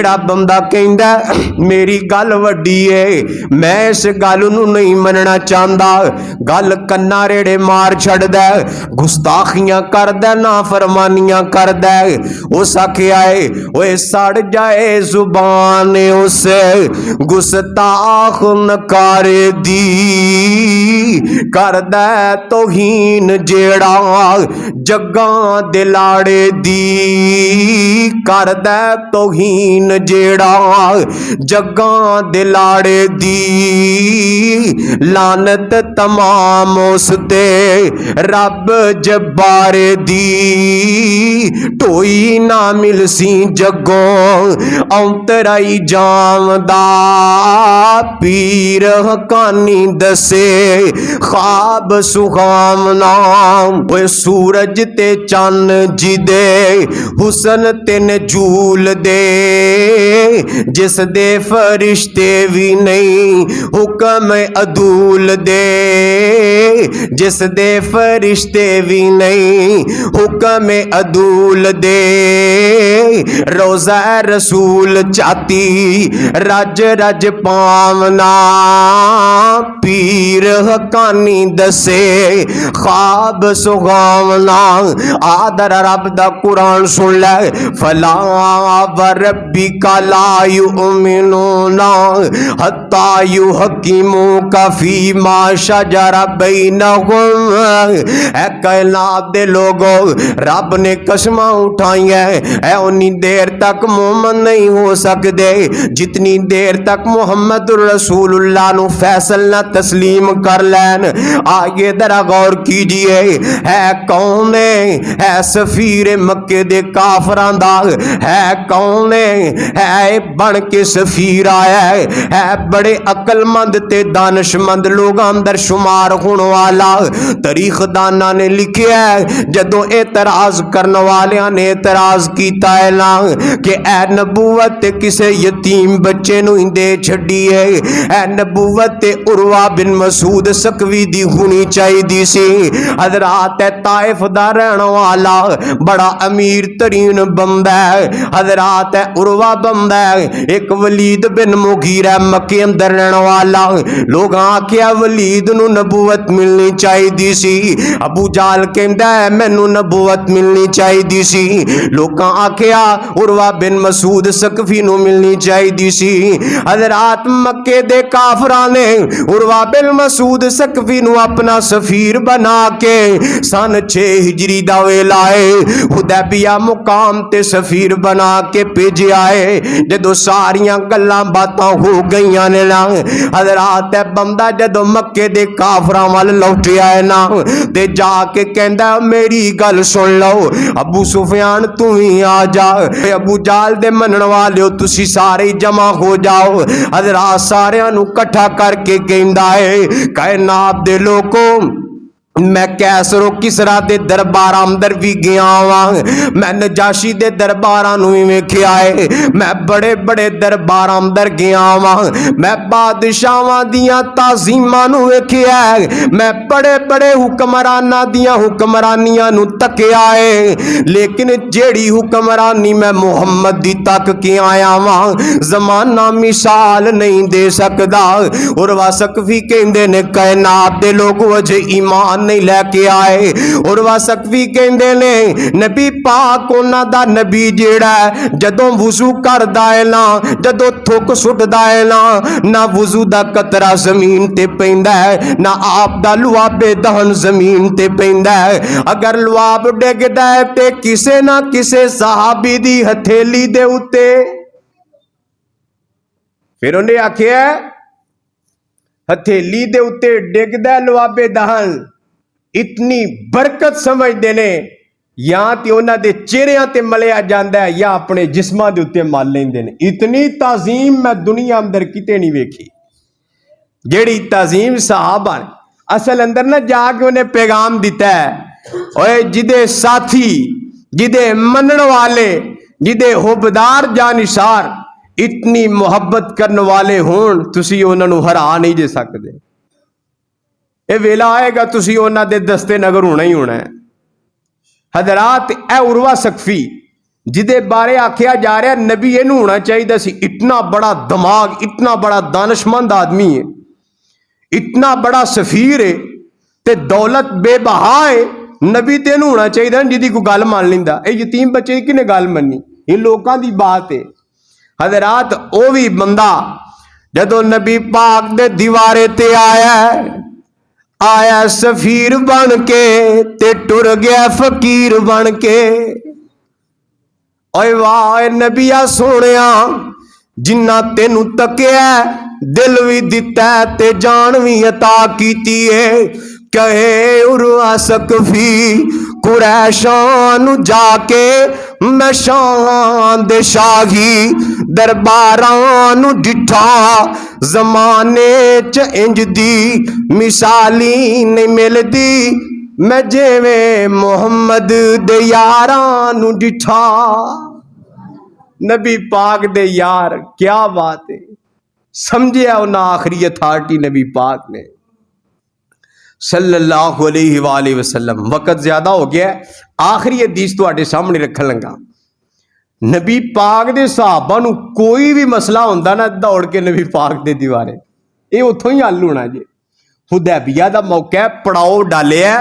जेड़ा बंदा कहंदा मेरी गल वड्डी है, मैं इस गल नूं नहीं मनना चाहता, गल कन्ना रेड़े मार छड़दा, गुस्ताखियां करदा, नाफरमानियां करदा, उस आखिया है ओए सड़ जाए जुबान उस गुस्ताख नकारे दी, करदा तौहीन जेड़ा जग्गां दे लाड़े दी, करदा तौहीन जेड़ा जग्गां दे लाड़े दी, लानत तमाम उस ते रब जब्बारे दी, ढोई ना मिलसी जग्गों औंतराई जामदा, पीर हकानी दसे ख्वाब सुहावना, ओए सूरज ते चन्न जिदे हुसन तेन झूल दे, जिस दे फरिश्ते भी नहीं हुक्म अदूल दे, जिस दे फरिश्ते भी नहीं हुक्म अदूल दे, रोज़ा रसूल चाती रज रज पावना, पीर हकानी दसे ख्वाब सुहावना। आदर रब दा कुरान सुन ले, फला वरब्बिका ला युमिनूना हत्ता युहक्किमूका फीमा शजरा बैनहुम। ऐ कायनात दे लोगो, रब ने कसमां उठाई है उन्नी देर तक मोमन नहीं हो सकते जितनी देर तक मुहम्मद रसूलुल्लाह नु फैसल ना तस्लीम कर लैन। आगे दरा गौर कीजिए, है कौन है सफीर मक्के दे काफरां दा, है कौन है बन के सफीर आया है बड़े अकलमंद ते दानशमंद लोग अंदर शुमार होने वाला। तारीख दाना ने लिखा है जदों एतराज करने वालियां ने एतराज किया है ना कि ए नबूवत किसे यतीम बच्चे नूं दे छड्डी है, ए नबूवत उरवा बिन मसूद सकवी दी होनी चाहिए सी। हजरात ताइफ दा रहने वाला बड़ा अमीर तरीन बंदा है, हजरात उरवा बंदा है, एक वलीद बिन मुगीरा मक्के अंदर रहने वाला। लोग आख्या वलीद नूं नबूवत मिलनी चाहिए सी, अबू जाल कहंदा है मैनू नबूवत मिलनी चाहिए सी। लोग आख्या उरवा बिन मसूद सकफी नूं मिलनी चाहिए सी। हजरात मक्के दे काफरां ने उरवा बिन मसूद सकफी नूं अपना सफीर बना के सन 6 हिजरी दा वेला है हुदैबिया मुकाम ते सफीर बना के भेजिया है। जदों सारियां गल्लां बातां हो गईयां ने ना, हजरात बंदा जदों मक्के दे काफरां वाल लौटिया है ना ते जाके कहंदा मेरी गल सुन लो अबू सुफियान तू ही आ जा, अबू जाल दे मनन वाले तुसी सारे जमा हो जाओ। हजरात सारियां नूं इकट्ठा करके कहंदा है कायनात दे लोगों मैं कैसरो किसरा दे दरबार अंदर भी गया वां, मैं नजाशी दे दरबारां नूं भी वेखिया है, मैं बड़े बड़े दरबार अंदर गया वां, मैं बादशाहां दियां ताजीमां नूं वेखिया है, मैं बड़े बड़े हुक्मरानां दियां हुक्मरानियां नूं तकिया है, लेकिन जेड़ी हुक्मरानी मैं मुहम्मद दी तक के आया वां जमाना मिसाल नहीं दे सकदा। और वासकफी कहंदे ने कायनात दे लोग अजे ईमान नहीं लैके आए। और वासकफी कहंदे ने नबी पाक उन्हां दा नबी जेड़ा जदों वुजू करदा है ना, जदों थुक सुटदा है ना वुजू दा कतरा जमीन ते पैंदा है ना आप दा लुआबे दहन जमीन ते पैंदा है। अगर लुआब डिगदा है ते किसे ना किसे सहाबी दी हथेली दे उत्ते। फिर उन्हें आखिया हथेली दे उत्ते डिगदा लुआबे दहन, इतनी बरकत समझते ने या तो उन्होंने चेहरिया ते मलिया जाता है या अपने जिस्मां दे उत्ते मल लेंदे ने। इतनी ताजीम मैं दुनिया अंदर किते नहीं वेखी जेड़ी ताजीम सहाबा ने असल अंदर ना जाके उन्हें पैगाम दिता है ओए जिदे साथी जिदे मनन वाले जिदे हुबदार जानिसार इतनी मुहब्बत करने वाले होन तुसी उन्होंने हरा नहीं जे सकते। ये वेला आएगा तुसी उन्हां दे दस्ते नगर होना ही होना है। हजरात ए उरवा सकफी जिदे बारे आख्या जा रहा नबी इनू होना चाहिए सी, इतना बड़ा दिमाग, इतना बड़ा दानशमंद आदमी है, इतना बड़ा सफीर है, ते दौलत बेबहा है, नबी तो इनू होना चाहिए जिदी कोई गल मान लेंदा। ये यतीम बच्चे की किने गल मनी, ये लोगों की बात है। हजरात वो भी बंदा जदों नबी पाक दे दीवारे ते आया सफीर बन के ते टुर गया फकीर बन के। ओए वाह नबिया सोनिया, जिन्ना तेनू तकिया दिल भी दिता ते जान भी अता कीती है। कहे उर्वा सकफी कुरैशां जाके मैं शान दे शाही दरबारां डिठा, जमाने च इंज दी मिसाली नहीं मिलदी, मैं जिवें मुहम्मद दे यारां डिठा। नबी पाक दे यार, क्या बात है, समझिया उन्हें आखिरी अथॉरिटी नबी पाक ने सल्लल्लाहु अलैहि वसल्लम। वक़्त ज्यादा हो गया, आखिरी हदीस तुहाडे सामने रखन लगा। नबी पाक दे सहाबा नूं कोई भी मसला हुंदा ना, दौड़ के नबी पाक दे दीवारे, ये उत्थों ही हल होना जी। हुदैबिया दा मौका पड़ाओ डालिया,